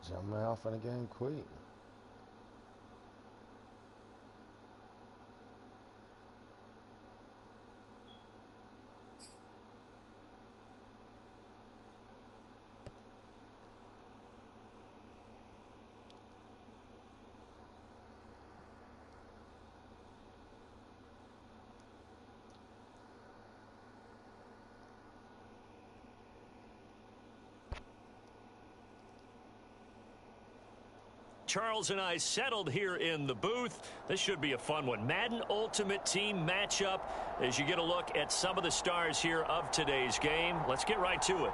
Jumping off in the game quick. Charles and I settled here in the booth. This should be a fun one. Madden Ultimate Team matchup as you get a look at some of the stars here of today's game. Let's get right to it.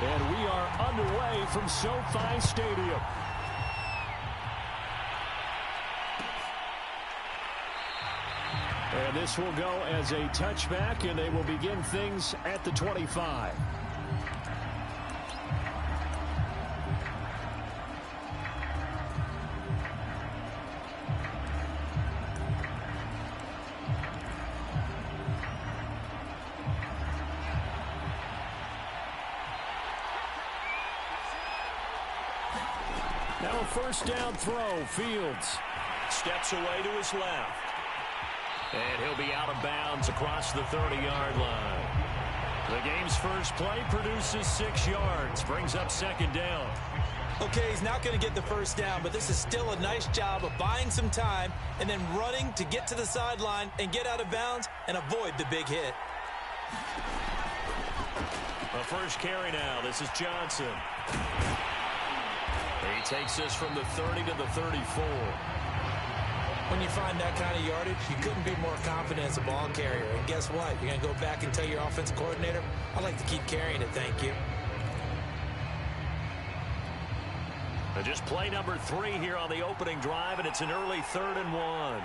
And we are underway from SoFi Stadium. And this will go as a touchback, and they will begin things at the 25. Now a first down throw. Fields steps away to his left. And he'll be out of bounds across the 30-yard line. The game's first play produces 6 yards. Brings up second down. Okay, he's not going to get the first down, but this is still a nice job of buying some time and then running to get to the sideline and get out of bounds and avoid the big hit. A first carry now. This is Johnson. He takes this from the 30 to the 34. When you find that kind of yardage, you couldn't be more confident as a ball carrier. And guess what? You're going to go back and tell your offensive coordinator, I'd like to keep carrying it, thank you. Just play number 3 here on the opening drive, and it's an early 3rd and 1.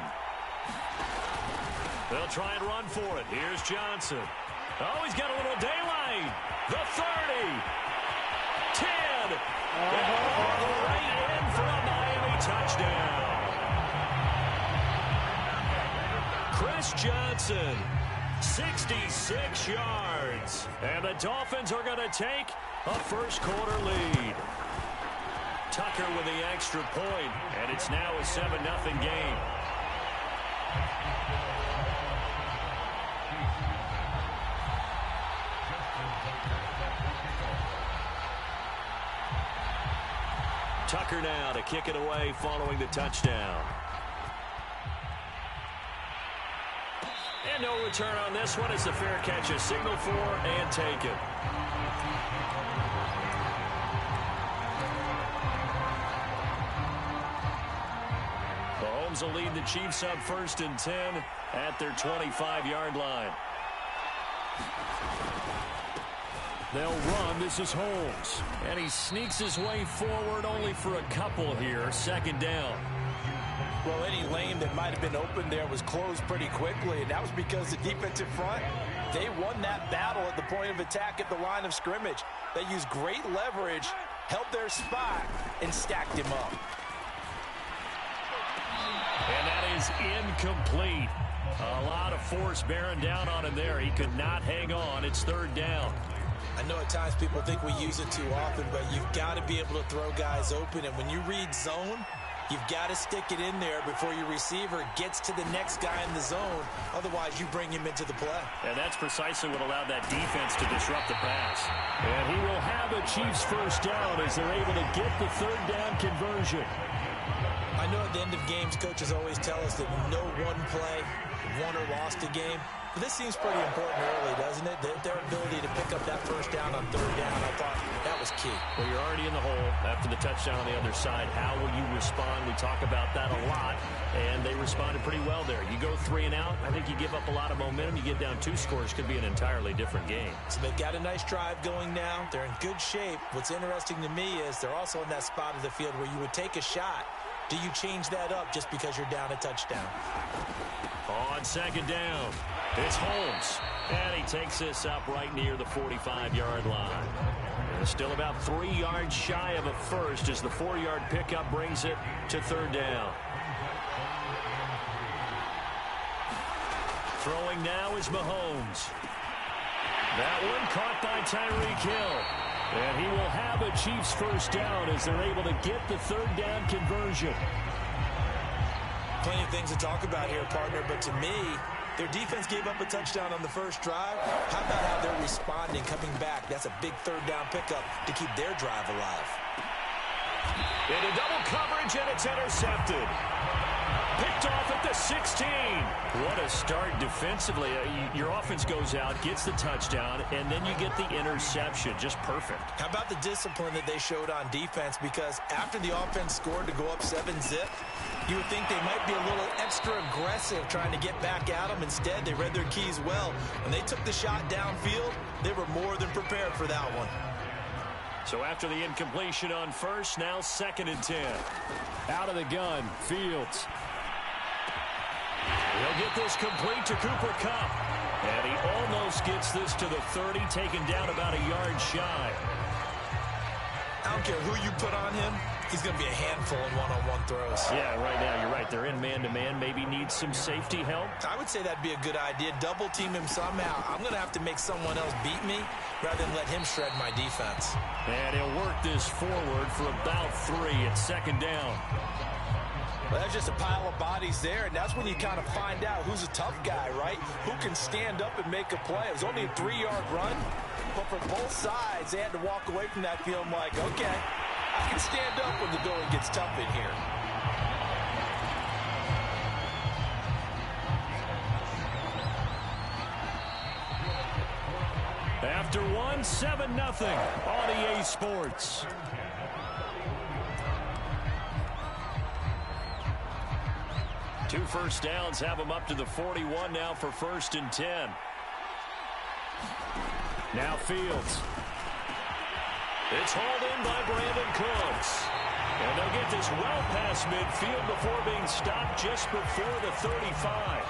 They'll try and run for it. Here's Johnson. Oh, he's got a little daylight. The 30. 10. Right in for a Miami touchdown. Chris Johnson, 66 yards. And the Dolphins are going to take a first-quarter lead. Tucker with the extra point, and it's now a 7-0 game. Tucker now to kick it away following the touchdown. And no return on this one. It's a fair catch, a signal for and taken. Mahomes will lead the Chiefs up 1st and 10 at their 25-yard line. They'll run. This is Holmes. And he sneaks his way forward only for a couple here. Second down. Well, any lane that might have been open there was closed pretty quickly, and that was because the defensive front, they won that battle at the point of attack at the line of scrimmage. They used great leverage, held their spot, and stacked him up. And that is incomplete. A lot of force bearing down on him there. He could not hang on. It's 3rd down. I know at times people think we use it too often, but you've got to be able to throw guys open. And when you read zone, you've got to stick it in there before your receiver gets to the next guy in the zone. Otherwise, you bring him into the play. And that's precisely what allowed that defense to disrupt the pass. And he will have the Chiefs first down as they're able to get the 3rd down conversion. I know at the end of games, coaches always tell us that no one play won or lost a game. But this seems pretty important early, doesn't it? Their ability to pick up that first down on 3rd down, I thought that was key. Well, you're already in the hole after the touchdown on the other side. How will you respond? We talk about that a lot, and they responded pretty well there. You go 3 and out, I think you give up a lot of momentum. You get down 2 scores, could be an entirely different game. So they've got a nice drive going now. They're in good shape. What's interesting to me is they're also in that spot of the field where you would take a shot do you change that up just because you're down a touchdown? On second down, it's Holmes. And he takes this up right near the 45-yard line. And still about 3 yards shy of a first as the 4-yard pickup brings it to third down. Throwing now is Mahomes. That one caught by Tyreek Hill. And he will have a Chiefs first down as they're able to get the third down conversion. Plenty of things to talk about here, partner, but to me, their defense gave up a touchdown on the first drive. How about how they're responding, coming back? That's a big third down pickup to keep their drive alive. Into double coverage, and it's intercepted. Picked off at the 16. What a start defensively. Your offense goes out, gets the touchdown, and then you get the interception. Just perfect. How about the discipline that they showed on defense? Because after the offense scored to go up 7-zip, you would think they might be a little extra aggressive trying to get back at them. Instead, they read their keys well. When they took the shot downfield, they were more than prepared for that one. So after the incompletion on first, now 2nd and 10. Out of the gun, Fields. He'll get this complete to Cooper Kupp. And he almost gets this to the 30, taken down about a yard shy. I don't care who you put on him. He's going to be a handful in one-on-one throws. Yeah, right now, you're right. They're in man-to-man. Maybe needs some safety help. I would say that'd be a good idea. Double team him somehow. I'm going to have to make someone else beat me rather than let him shred my defense. And he'll work this forward for about 3 at 2nd down. Well, that's just a pile of bodies there, and that's when you kind of find out who's a tough guy, right? Who can stand up and make a play. It was only a 3-yard run, but for both sides, they had to walk away from that feeling like, okay, I can stand up when the going gets tough in here. After 7-0 on EA Sports. Two first downs have them up to the 41 now for 1st and 10. Now Fields. It's hauled in by Brandon Cooks. And they'll get this well past midfield before being stopped just before the 35.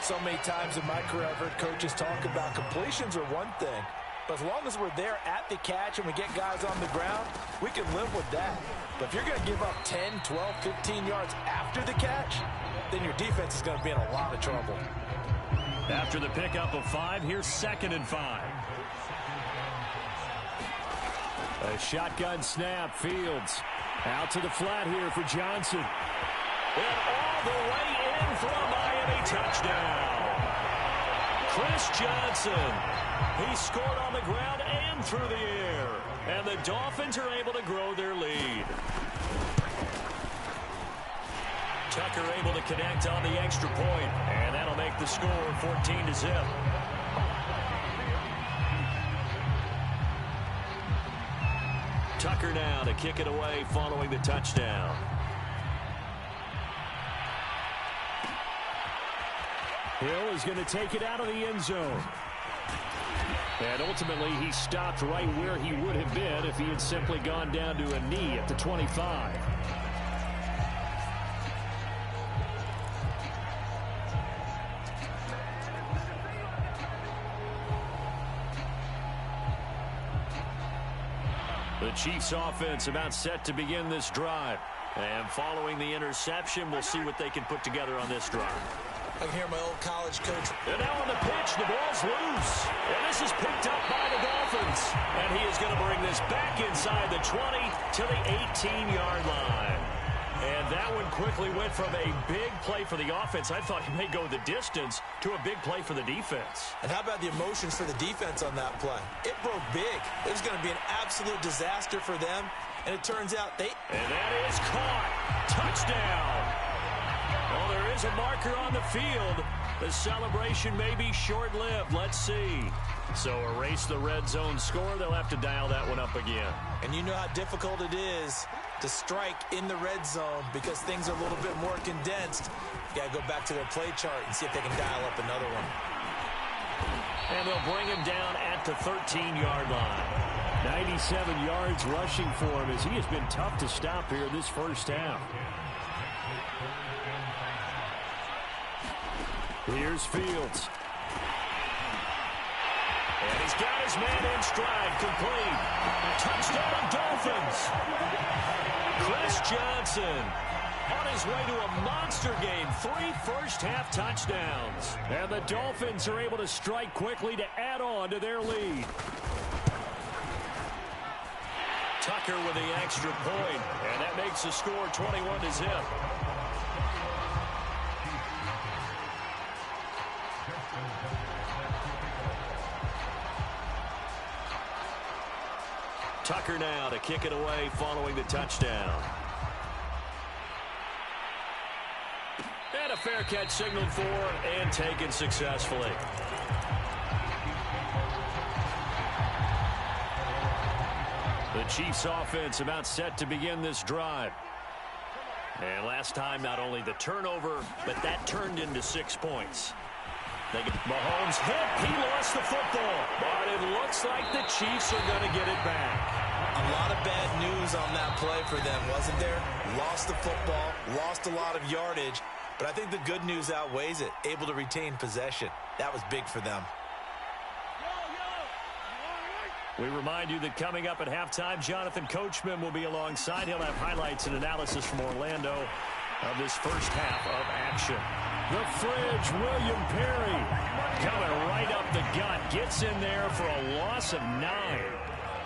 So many times in my career, I've heard coaches talk about completions are one thing. But as long as we're there at the catch and we get guys on the ground, we can live with that. But if you're going to give up 10, 12, 15 yards after the catch, then your defense is going to be in a lot of trouble. After the pickup of 5, here's 2nd and 5. A shotgun snap, Fields. Out to the flat here for Johnson. And all the way in for a Miami touchdown. Chris Johnson. He scored on the ground and through the air. And the Dolphins are able to grow their lead. Tucker able to connect on the extra point. And that'll make the score 14-0. Tucker now to kick it away following the touchdown. Hill is going to take it out of the end zone. And ultimately, he stopped right where he would have been if he had simply gone down to a knee at the 25. The Chiefs offense about set to begin this drive. And following the interception, we'll see what they can put together on this drive. I can hear my old college coach. And now on the pitch, the ball's loose. And this is picked up by the Dolphins. And he is going to bring this back inside the 20 to the 18-yard line. And that one quickly went from a big play for the offense. I thought he may go the distance to a big play for the defense. And how about the emotions for the defense on that play? It broke big. It was going to be an absolute disaster for them. And it turns out they... And that is caught. Touchdown. Well, there is a marker on the field. The celebration may be short-lived. Let's see. So erase the red zone score. They'll have to dial that one up again. And you know how difficult it is to strike in the red zone because things are a little bit more condensed. You got to go back to their play chart and see if they can dial up another one. And they'll bring him down at the 13-yard line. 97 yards rushing for him as he has been tough to stop here this first half. Here's Fields. And he's got his man in stride, complete. Touchdown Dolphins. Chris Johnson on his way to a monster game. 3 first-half touchdowns. And the Dolphins are able to strike quickly to add on to their lead. Tucker with the extra point, and that makes the score 21-0. Tucker now to kick it away following the touchdown. And a fair catch signaled for and taken successfully. The Chiefs offense about set to begin this drive. And last time, not only the turnover, but that turned into 6 points. Mahomes hit. He lost the football. But it looks like the Chiefs are going to get it back. A lot of bad news on that play for them, wasn't there? Lost the football, lost a lot of yardage. But I think the good news outweighs it. Able to retain possession. That was big for them. We remind you that coming up at halftime, Jonathan Coachman will be alongside. He'll have highlights and analysis from Orlando of this first half of action. The Fridge, William Perry, coming right up the gut. Gets in there for a loss of 9.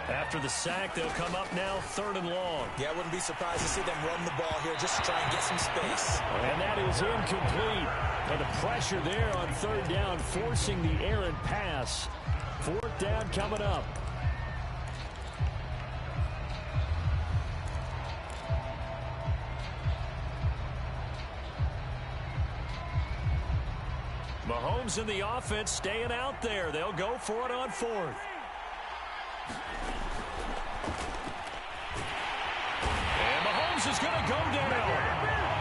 After the sack, they'll come up now 3rd and long. Yeah, I wouldn't be surprised to see them run the ball here just to try and get some space. And that is incomplete. But the pressure there on 3rd down, forcing the errant pass. 4th down coming up. Mahomes in the offense staying out there. They'll go for it on 4th. And Mahomes is going to go down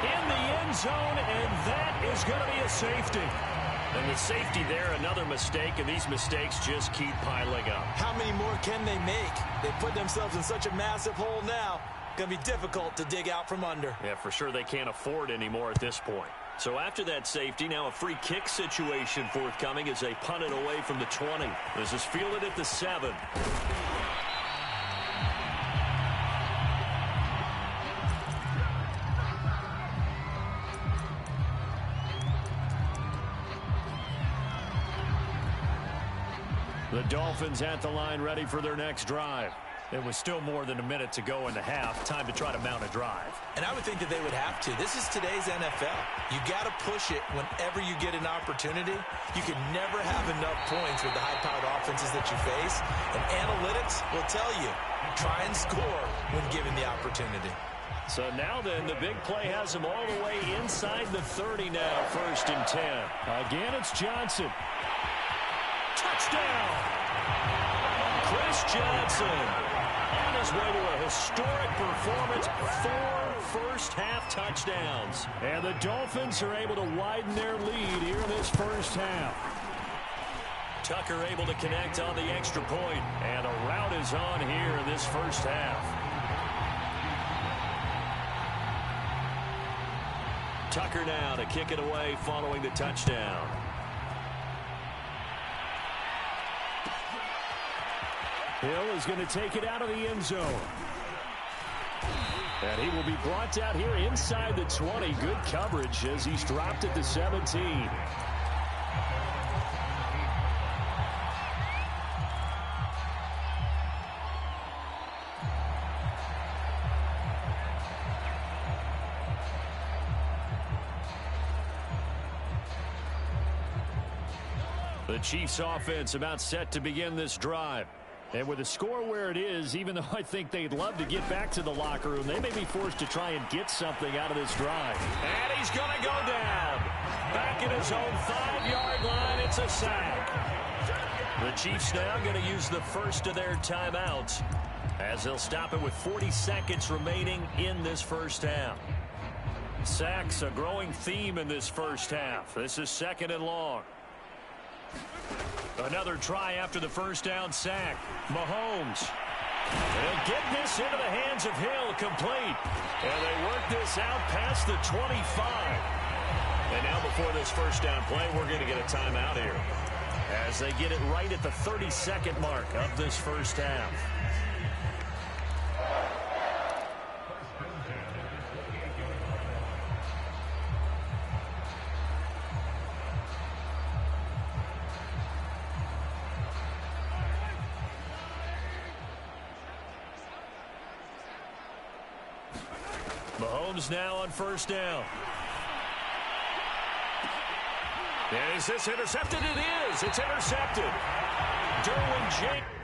in the end zone, and that is going to be a safety. And the safety there, another mistake, and these mistakes just keep piling up. How many more can they make? They put themselves in such a massive hole now. Going to be difficult to dig out from under. Yeah, for sure they can't afford anymore at this point. So after that safety, now a free kick situation forthcoming as they punt it away from the 20. This is fielded at the 7. The Dolphins at the line ready for their next drive. It was still more than a minute to go in the half. Time to try to mount a drive. And I would think that they would have to. This is today's NFL. You got to push it whenever you get an opportunity. You can never have enough points with the high-powered offenses that you face. And analytics will tell you, try and score when given the opportunity. So now then, the big play has them all the way inside the 30 now, 1st and 10. Again, it's Johnson. Touchdown! Chris Johnson on his way to a historic performance, 4 first-half touchdowns. And the Dolphins are able to widen their lead here in this first half. Tucker able to connect on the extra point, and a rout is on here in this first half. Tucker now to kick it away following the touchdown. Hill is going to take it out of the end zone. And he will be brought out here inside the 20. Good coverage as he's dropped at the 17. The Chiefs offense about set to begin this drive. And with the score where it is, even though I think they'd love to get back to the locker room, they may be forced to try and get something out of this drive. And he's going to go down. Back at his own 5-yard line, it's a sack. The Chiefs now going to use the first of their timeouts as they'll stop it with 40 seconds remaining in this first half. Sacks a growing theme in this first half. This is 2nd and long. Another try after the first down sack. Mahomes They'll get this into the hands of Hill, complete. And they work this out past the 25. And now before this first down play, we're going to get a timeout here, as they get it right at the 30-second mark of this first half. Mahomes now on first down. Is this intercepted? It is. It's intercepted. Derwin James.